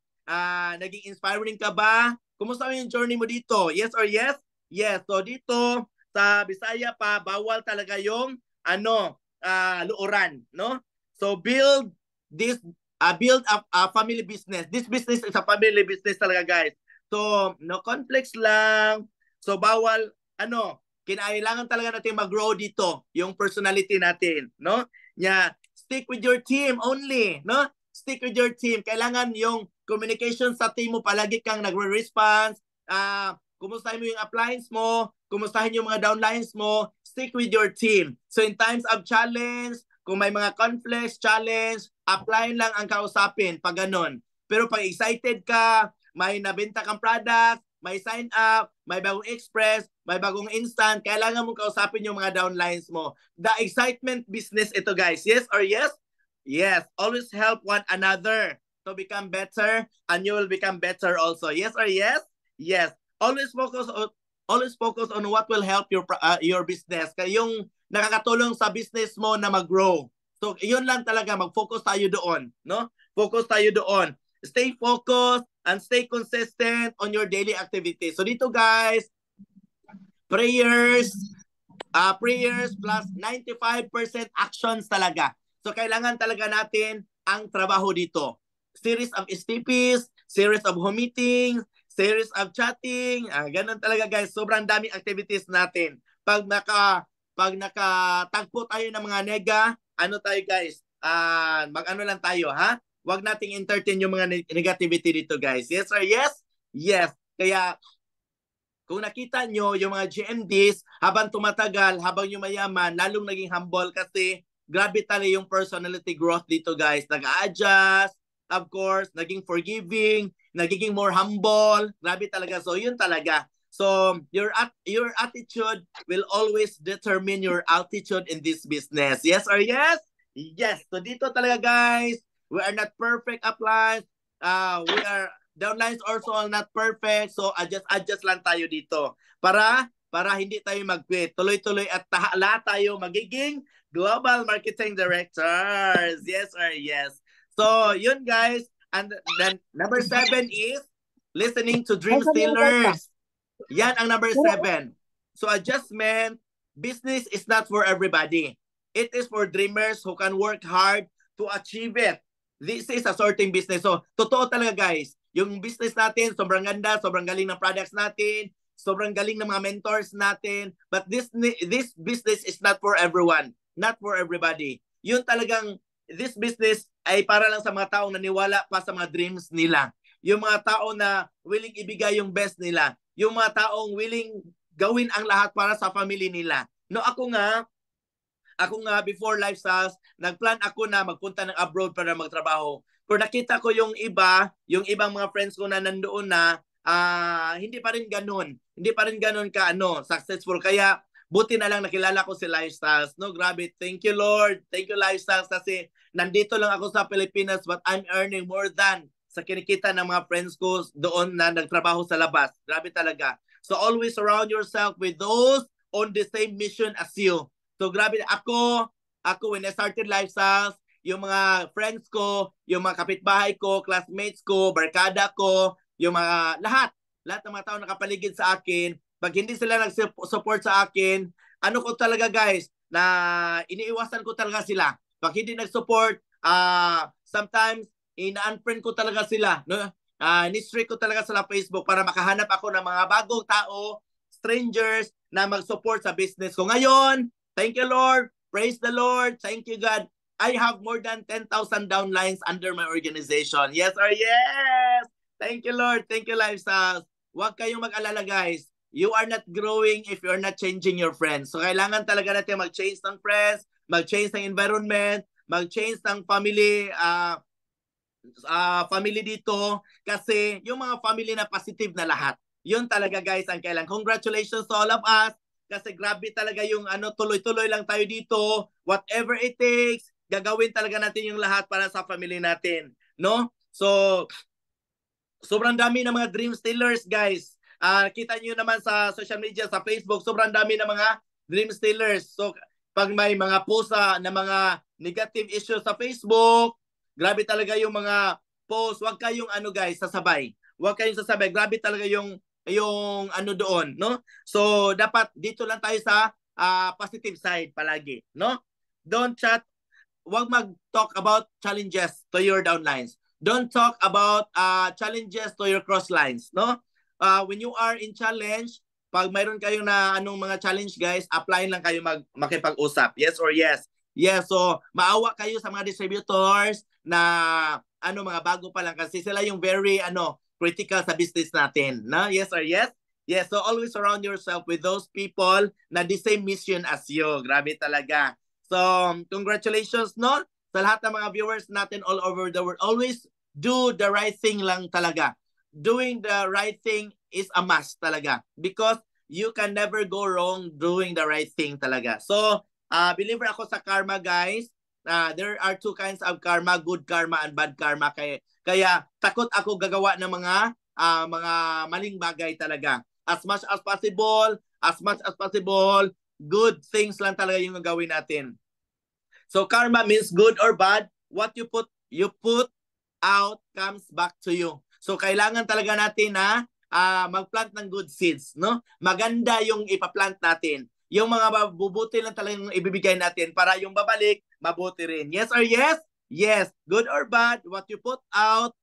Naging inspiring ka ba? Kumusta yung journey mo dito? Yes or yes? Yes. So, dito sa Bisaya pa, bawal talaga yung luuran, no? So, build a family business. This business is a family business talaga, guys. So, no conflicts lang. So, bawal, kinailangan talaga natin mag-grow dito, yung personality natin, no? Stick with your team only, no? Stick with your team. Kailangan yung communication sa team mo, palagi kang nagre-response. Kumustahin mo yung appliance mo, kumustahin yung mga downlines mo, stick with your team. So in times of challenge, kung may mga conflicts, challenge, apply lang ang kausapin pag ganun. Pero pag excited ka, may nabenta kang product, may sign up, may bagong express, may bagong instant, kailangan mong kausapin yung mga downlines mo. The excitement business ito, guys. Yes or yes? Yes. Always help one another to become better, and you will become better also. Yes or yes? Yes. Always focus on what will help your business. Yung nakakatulong sa business mo na mag-grow. So, yun lang talaga, mag-focus tayo doon, no? Focus tayo doon. Stay focused and stay consistent on your daily activities. So dito, guys, prayers plus 95% actions talaga. So kailangan talaga natin ang trabaho dito. Series of STPs, series of home meetings, series of chatting, ganun talaga, guys. Sobrang daming activities natin. Pag nakatagpo tayo ng mga nega, ano tayo, guys? Mag-ano lang tayo, ha? Huwag nating entertain yung mga negativity dito, guys. Yes or yes? Yes. Kaya kung nakita nyo yung mga GMDs, habang tumatagal, habang yumayaman, lalong naging humble kasi grabe talaga yung personality growth dito, guys. Nag-a-adjust, of course, naging forgiving, nagiging more humble. Grabe talaga. So yun talaga. So your attitude will always determine your altitude in this business. Yes or yes? Yes. So dito talaga, guys, we are not perfect uplines. Downlines also are not perfect. So adjust lang tayo dito. Para hindi tayo mag-quit. Tuloy-tuloy at lahat tayo magiging global marketing directors. Yes or yes. So yun, guys. And then number 7 is listening to dream stealers. Yan ang number 7. So adjustment, business is not for everybody. It is for dreamers who can work hard to achieve it. This is a sorting business. So, totoo talaga, guys. Yung business natin, sobrang ganda, sobrang galing ng products natin, sobrang galing ng mga mentors natin. But this business is not for everyone. Not for everybody. Yun talagang, this business ay para lang sa mga taong naniwala pa sa mga dreams nila. Yung mga tao na willing ibigay yung best nila. Yung mga taong willing gawin ang lahat para sa family nila. No, ako nga, before Lifestyles, nagplan ako na magpunta ng abroad para magtrabaho. Pero nakita ko yung ibang mga friends ko na nandoon na, hindi pa rin ganun. Hindi pa rin ganun ka, successful. Kaya, buti na lang nakilala ko si Lifestyles. No, grabe. Thank you, Lord. Thank you, Lifestyles. Kasi nandito lang ako sa Pilipinas, but I'm earning more than sa kinikita ng mga friends ko doon na nagtrabaho sa labas. Grabe talaga. So, always surround yourself with those on the same mission as you. So grabe, ako when I started Lifestyles, yung mga friends ko, yung mga kapitbahay ko, classmates ko, barkada ko, yung mga lahat ng mga tao nakapaligid sa akin, pag hindi sila nag-support sa akin, ano ko talaga, guys, na iniiwasan ko talaga sila. Pag hindi nag-support, sometimes ina-unfriend ko talaga sila, no? Ni-streak ko talaga sa Facebook para makahanap ako ng mga bagong tao, strangers na mag-support sa business ko. Ngayon, thank you, Lord. Praise the Lord. Thank you, God. I have more than 10,000 downlines under my organization. Yes or yes? Thank you, Lord. Thank you, Lifestyles. Huwag kayong mag-alala, guys. You are not growing if you're not changing your friends. So, kailangan talaga natin mag-change ng friends, mag-change ng environment, mag-change ng family dito. Kasi yung mga family na positive na lahat. Yun talaga, guys, ang kailangan. Congratulations to all of us. Kasi grabe talaga yung tuloy-tuloy lang tayo dito. Whatever it takes, gagawin talaga natin yung lahat para sa family natin, no? So sobrang dami ng mga dream stealers, guys. Kita niyo naman sa social media, sa Facebook, sobrang dami ng mga dream stealers. So pag may mga post na mga negative issues sa Facebook, grabe talaga yung mga post. Huwag kayong guys, sasabay. Huwag kayong sasabay. Grabe talaga yung doon, no? So dapat dito lang tayo sa positive side palagi, no? Don't chat, wag mag-talk about challenges to your downlines. Don't talk about challenges to your cross lines, no? When you are in challenge, pag mayroon kayong na mga challenge, guys, apply lang kayo makipag-usap. Yes or yes? Yeah, so maawa kayo sa mga distributors na mga bago pa lang kasi sila yung very critical sa business natin. No? Yes or yes? Yes, so always surround yourself with those people na the same mission as you. Grabe talaga. So, congratulations, no? Sa lahat ng mga viewers natin all over the world. Always do the right thing lang talaga. Doing the right thing is a must talaga. Because you can never go wrong doing the right thing talaga. So, believer ako sa karma, guys. There are two kinds of karma, good karma and bad karma. Kaya takot ako gagawa ng mga maling bagay talaga. As much as possible, good things lang talaga yung gagawin natin. So karma means good or bad. What you put out comes back to you. So kailangan talaga natin na mag-plant ng good seeds, no? Maganda yung ipaplant natin. Yung mga mabubuti lang talaga yung ibibigay natin para yung babalik, mabuti rin. Yes or yes? Yes. Good or bad, what you put out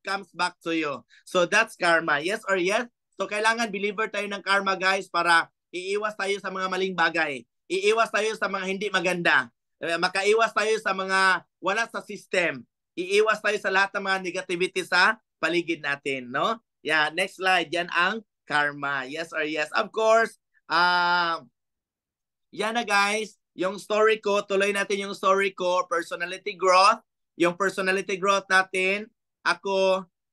comes back to you. So that's karma. Yes or yes? So kailangan believer tayo ng karma, guys, para iiwas tayo sa mga maling bagay. Iiwas tayo sa mga hindi maganda. Makaiwas tayo sa mga wala sa system. Iiwas tayo sa lahat ng mga negativity sa paligid natin, no? Yeah, next slide. Yan ang karma. Yes or yes? Of course, yan na, guys. Yung story ko, tuloy natin yung story ko, personality growth. Yung personality growth natin,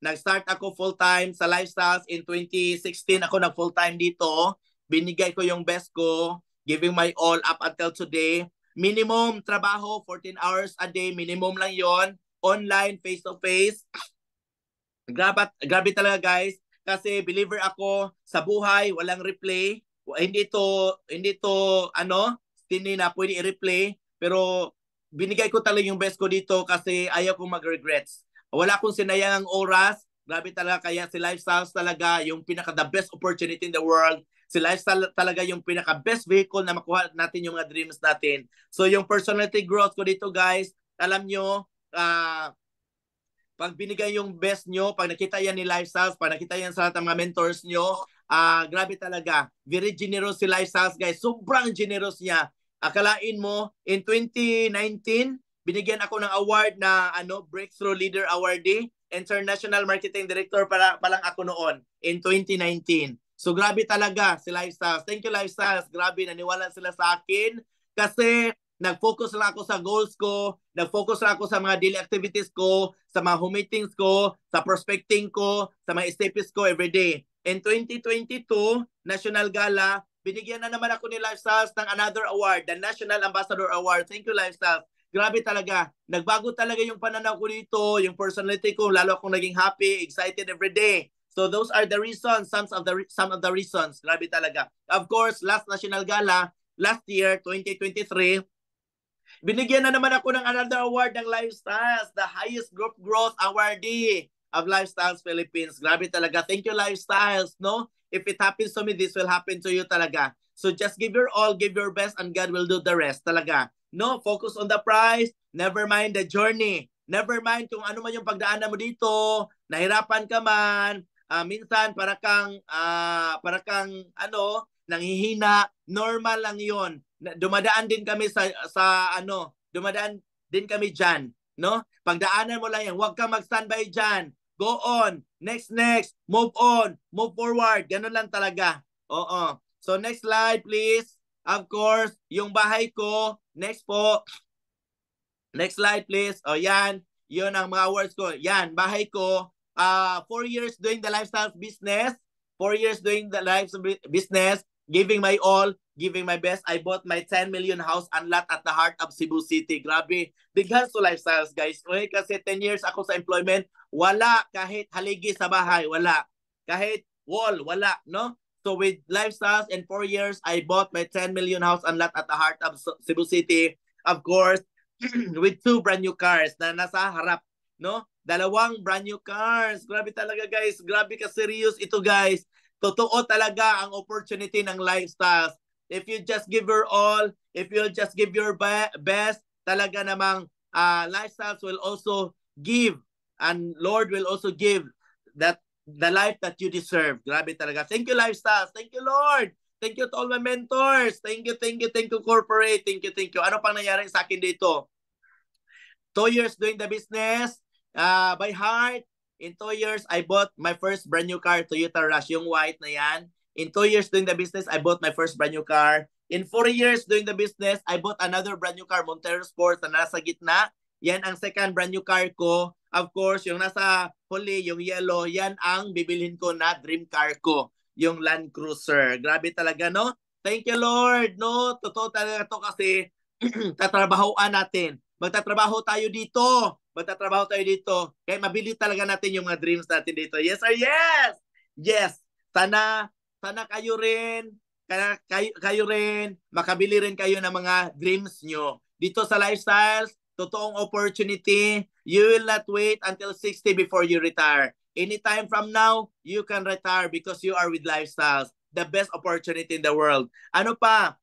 nag-start ako full-time sa Lifestyles in 2016. Ako nag-full-time dito. Binigay ko yung best ko, giving my all up until today. Minimum trabaho, 14 hours a day. Minimum lang yon. Online, face-to-face. Grabe talaga, guys. Kasi believer ako sa buhay, walang replay. Hindi to na pwede i-replay. Pero binigay ko talaga yung best ko dito kasi ayaw kong mag-regrets. Wala akong sinayangang oras. Grabe talaga, kaya si Lifestyles talaga yung pinaka-the best opportunity in the world. Si Lifestyle talaga yung pinaka-best vehicle na makuha natin yung mga dreams natin. So yung personality growth ko dito, guys, alam nyo, pag binigay yung best nyo, pag nakita yan ni Lifestyles, pag nakita yan sa lahat ng mga mentors nyo, grabe talaga. Very generous si Lifestyles, guys. Sobrang generous niya. Akalain mo, in 2019, binigyan ako ng award na Breakthrough Leader Awardee, International Marketing Director pa lang ako noon in 2019. So grabe talaga si Lifestyles. Thank you, Lifestyles. Grabe, naniwala sila sa akin kasi nag-focus lang ako sa goals ko, nag-focus lang ako sa mga daily activities ko, sa mga home meetings ko, sa prospecting ko, sa mga STPs ko everyday. In 2022, National Gala, binigyan na naman ako ni Lifestyles ng another award, the National Ambassador Award. Thank you, Lifestyles. Grabe talaga. Nagbago talaga yung pananaw ko dito, yung personality ko, lalo akong naging happy, excited every day. So those are the reasons, some of the reasons. Grabe talaga. Of course, last National Gala, last year, 2023, binigyan na naman ako ng another award ng Lifestyles, the highest group growth awardee of Lifestyles Philippines. Grabe talaga. Thank you, Lifestyles, no? If it happens to me, this will happen to you talaga. So just give your all, give your best, and God will do the rest talaga. No, focus on the prize. Never mind the journey. Never mind kung ano man yung pagdaanan mo dito. Nahirapan ka man. Minsan para kang nanghihina. Normal lang 'yon. Dumadaan din kami dumadaan din kami diyan, no? Pagdaanan mo lang 'yan. Huwag kang mag-standby diyan. Go on. Next. Move on. Move forward. Ganun lang talaga. Oo. So next slide, please. Of course, yung bahay ko. Next po. Next slide, please. O yan. Yun ang mga words ko. Yan, bahay ko. 4 years doing the lifestyle business. 4 years doing the lifestyle business. Giving my all. Giving my best. I bought my 10 million house and lot at the heart of Cebu City. Grabe. Big hands to Lifestyles, guys. Okay, kasi 10 years ako sa employment. Wala kahit haligi sa bahay. Wala. Kahit wall. Wala. No? So with Lifestyles, in 4 years, I bought my 10 million house and lot at the heart of Cebu City. Of course, with 2 brand new cars na nasa harap, no? 2 brand new cars. Grabe talaga, guys. Grabe ka serious ito, guys. Totoo talaga ang opportunity ng Lifestyles. If you just give your all, if you just give your best, talaga namang Lifestyles will also give, and Lord will also give that the life that you deserve. Grabe talaga. Thank you, Lifestyles. Thank you, Lord. Thank you to all my mentors. Thank you, corporate. Thank you. Ano pang nangyari sa akin dito? 2 years doing the business by heart. In 2 years, I bought my first brand new car, Toyota Rush, yung white na yan. In 2 years doing the business, I bought my first brand new car. In 4 years doing the business, I bought another brand new car, Montero Sports, na nasa gitna. Yan ang second brand new car ko. Of course, yung nasa huli, yung yellow, yan ang bibilhin ko na dream car ko, yung Land Cruiser. Grabe talaga, no? Thank you, Lord. No, totoo talaga to kasi tatrabahoan natin. Magtatrabaho tayo dito. Kaya mabili talaga natin yung mga dreams natin dito. Yes or yes? Yes. Sana kayo rin, kayo rin, makabili rin kayo ng mga dreams nyo. Dito sa Lifestyles, totoong opportunity. You will not wait until 60 before you retire. Anytime from now, you can retire because you are with Lifestyles. The best opportunity in the world. Ano pa?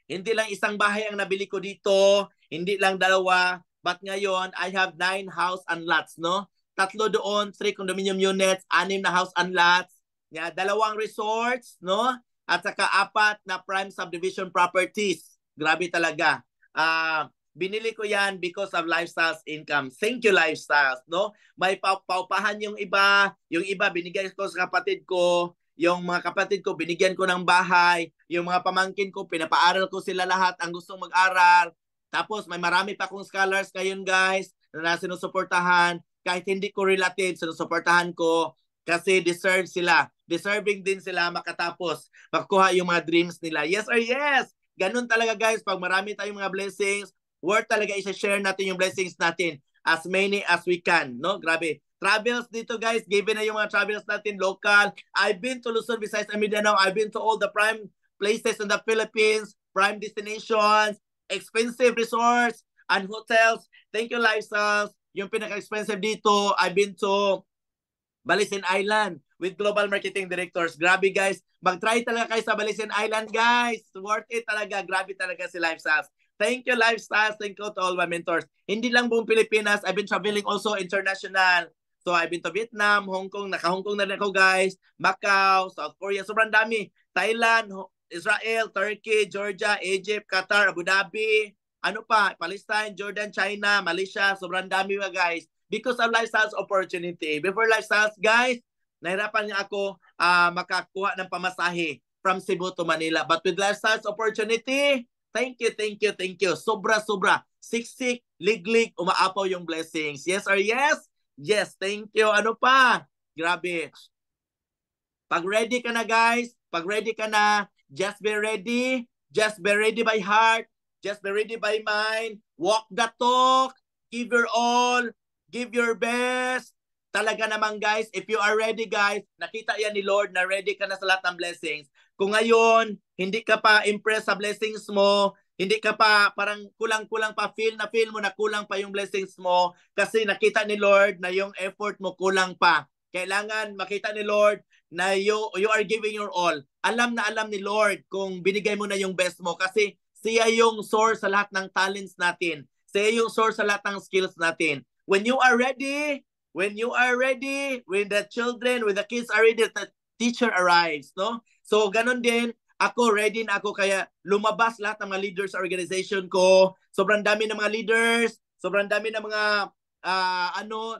Hindi lang isang bahay ang nabili ko dito, hindi lang dalawa, but ngayon I have 9 house and lots, no? 3 doon, 3 condominium units, 6 na house and lots, 2 resorts, no? At saka 4 na prime subdivision properties. Grabe talaga. Binili ko yan because of Lifestyles income. Thank you, Lifestyles, no? May paupahan yung iba binigay ko sa kapatid ko. Yung mga kapatid ko, binigyan ko ng bahay. Yung mga pamangkin ko, pinapaaral ko sila lahat ang gustong mag-aral. Tapos may marami pa akong scholars ngayon, guys, na sinusuportahan. Kahit hindi ko relative, sinusuportahan ko kasi deserve sila. Deserving din sila makatapos, makuha yung mga dreams nila. Yes or yes? Ganun talaga, guys. Pag marami tayong mga blessings, worth talaga i-share natin yung blessings natin as many as we can. No? Grabe. Travels dito, guys, given na yung mga travels natin local. I've been to Luzon, Visayas, and Mindanao. I've been to all the prime places in the Philippines, prime destinations, expensive resorts and hotels. Thank you, Lifestyles. Yung pinaka-expensive dito, I've been to Balisin Island with Global Marketing Directors. Grabe, guys. Mag-try talaga kayo sa Balisin Island, guys. Worth it talaga. Grabe talaga si Lifestyles. Thank you, Lifestyles. Thank you to all my mentors. Hindi lang buong Pilipinas. I've been traveling also international. So I've been to Vietnam, Hong Kong, naka-Hong Kong na rin ako, guys. Macau, South Korea, sobrang dami. Thailand, Israel, Turkey, Georgia, Egypt, Qatar, Abu Dhabi. Ano pa? Palestine, Jordan, China, Malaysia, sobrang dami mga guys. Because of Lifestyles opportunity. Before Lifestyles, guys, nahirapan niya ako makakuha ng pamasahe from Cebu to Manila. But with Lifestyles opportunity, thank you. Sobra. Siksik, liglig, umaapaw yung blessings. Yes or yes? Yes, thank you. Ano pa? Grabe. Pag ready ka na, guys, just be ready. Just be ready by heart. Just be ready by mind. Walk the talk. Give your all. Give your best. Talaga naman, guys, if you are ready, guys, nakita yan ni Lord na ready ka na sa lahat ng blessings. Kung ngayon, hindi ka pa impressed sa blessings mo, hindi ka pa parang kulang-kulang pa, feel mo na kulang pa yung blessings mo kasi nakita ni Lord na yung effort mo kulang pa. Kailangan makita ni Lord na you are giving your all. Alam ni Lord kung binigay mo na yung best mo kasi siya yung source sa lahat ng talents natin. Siya yung source sa lahat ng skills natin. When you are ready, when the kids are ready, the teacher arrives, no? So ganun din, ako, ready na ako, kaya lumabas lahat ng mga leaders sa organization ko. Sobrang dami ng mga leaders, sobrang dami ng mga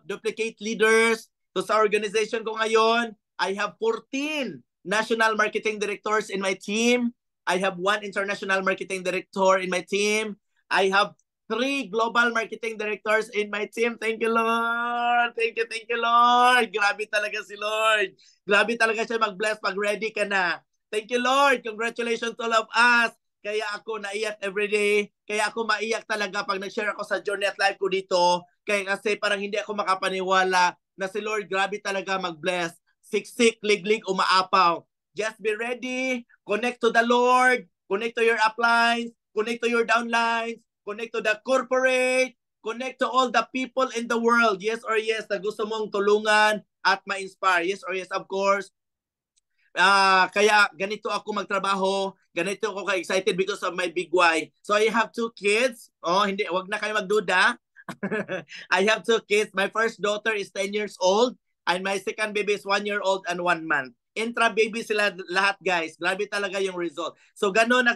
duplicate leaders. So sa organization ko ngayon, I have 14 national marketing directors in my team. I have 1 international marketing director in my team. I have 3 global marketing directors in my team. Thank you, Lord. Thank you, Lord. Grabe talaga si Lord. Grabe talaga siya mag-bless pag ready ka na. Thank you, Lord. Congratulations to all of us. Kaya ako naiyak everyday. Kaya ako maiyak talaga pag nag-share ako sa journey at life ko dito. Kasi parang hindi ako makapaniwala na si Lord grabe talaga mag-bless. Siksik, liglig, umaapaw. Just be ready. Connect to the Lord. Connect to your uplines. Connect to your downlines. Connect to the corporate. Connect to all the people in the world. Yes or yes na gusto mong tulungan at ma-inspire. Yes or yes, of course. Kaya ganito ako magtrabaho, ganito ako ka-excited because of my big why. So I have 2 kids. Wag na kayo magduda. I have 2 kids. My first daughter is 10 years old and my second baby is 1 year old and 1 month. intra-baby sila lahat, guys. Grabe talaga yung result. So, ganun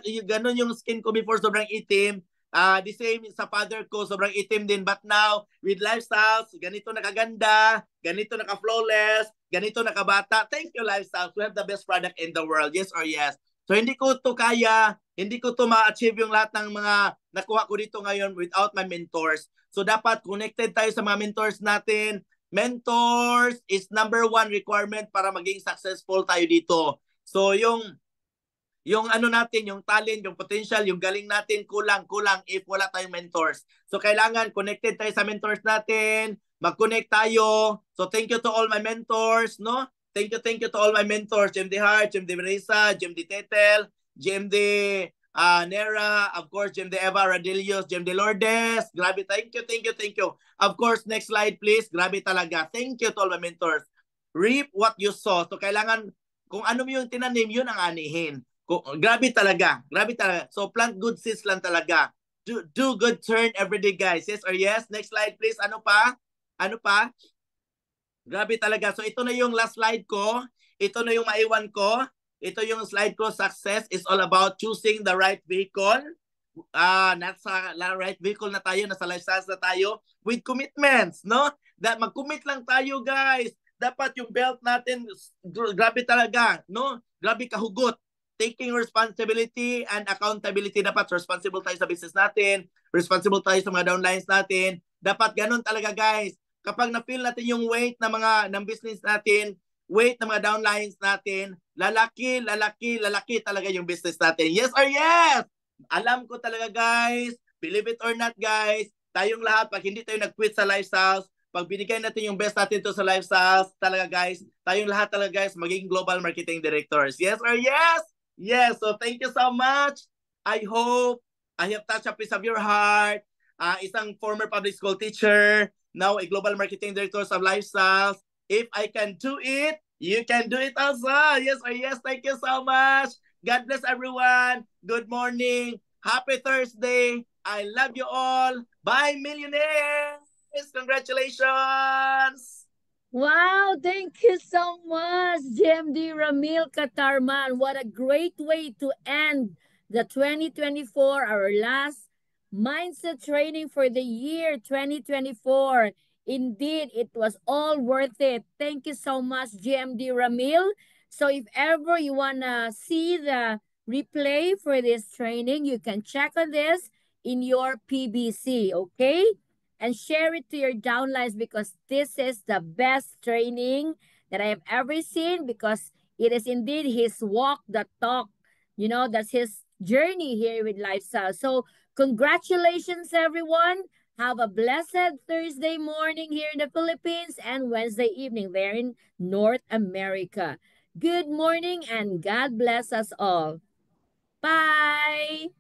yung skin ko before, sobrang itim. The same sa father ko, sobrang itim din. But now, with lifestyles, ganito nakaganda, ganito naka-flawless, ganito nakabata. Thank you, lifestyles. We have the best product in the world. Yes or yes? So, hindi ko to kaya, hindi ko to ma-achieve yung lahat ng mga nakuha ko dito ngayon without my mentors. So, dapat connected tayo sa mga mentors natin. Mentors is number one requirement para maging successful tayo dito. So, yung ano natin, yung talent, yung potential, yung galing natin, kulang if wala tayong mentors. So, kailangan connected tayo sa mentors natin, mag-connect tayo. So, thank you to all my mentors, no? Thank you to all my mentors, GMD Hart, GMD Marisa, GMD Tetel, GMD Nera, of course, GMD Eva Radilios, GMD Lourdes. Grabe, thank you. Of course, next slide, please. Grabe talaga. Thank you to all my mentors. Reap what you sow. So, kailangan, kung ano mo yung tinanim, yun ang anihin. Grabe talaga. So plant good seeds lang talaga. Do good turn every day, guys. Yes or yes? Next slide, please. Ano pa? Grabe talaga. So ito na yung last slide ko. Ito na yung maiwan ko. Ito yung slide ko. Success is all about choosing the right vehicle. Nasa right vehicle na tayo, nasa lifestyle na tayo with commitments, no? Mag-commit lang tayo, guys. Dapat yung belt natin, grabe talaga, no? Grabe kahugot. Taking responsibility and accountability. Dapat responsible tayo sa business natin, responsible tayo sa mga downlines natin. Dapat ganun talaga, guys. Kapag na-feel natin yung weight ng business natin, weight ng mga downlines natin, lalaki talaga yung business natin. Yes or yes? Alam ko talaga, guys, believe it or not, guys, tayong lahat, pag hindi tayo nag-quit sa lifestyles, pag binigay natin yung best natin to sa lifestyles, talaga, guys, tayong lahat talaga, guys, magiging global marketing directors. Yes or yes? Yes. So thank you so much. I hope I have touched a piece of your heart. Isang former public school teacher, now a global marketing director of lifestyles. If I can do it, you can do it also. Yes or yes? Thank you so much. God bless everyone. Good morning. Happy Thursday. I love you all. Bye, millionaires. Congratulations. Wow, thank you so much, GMD Ramil Katarman. What a great way to end the 2024, our last mindset training for the year 2024. Indeed, it was all worth it. Thank you so much, GMD Ramil. So if ever you want to see the replay for this training, you can check on this in your PBC, okay? And share it to your downlines because this is the best training that I have ever seen because it is indeed his walk the talk. You know, that's his journey here with lifestyle. So, congratulations, everyone. Have a blessed Thursday morning here in the Philippines and Wednesday evening there in North America. Good morning and God bless us all. Bye.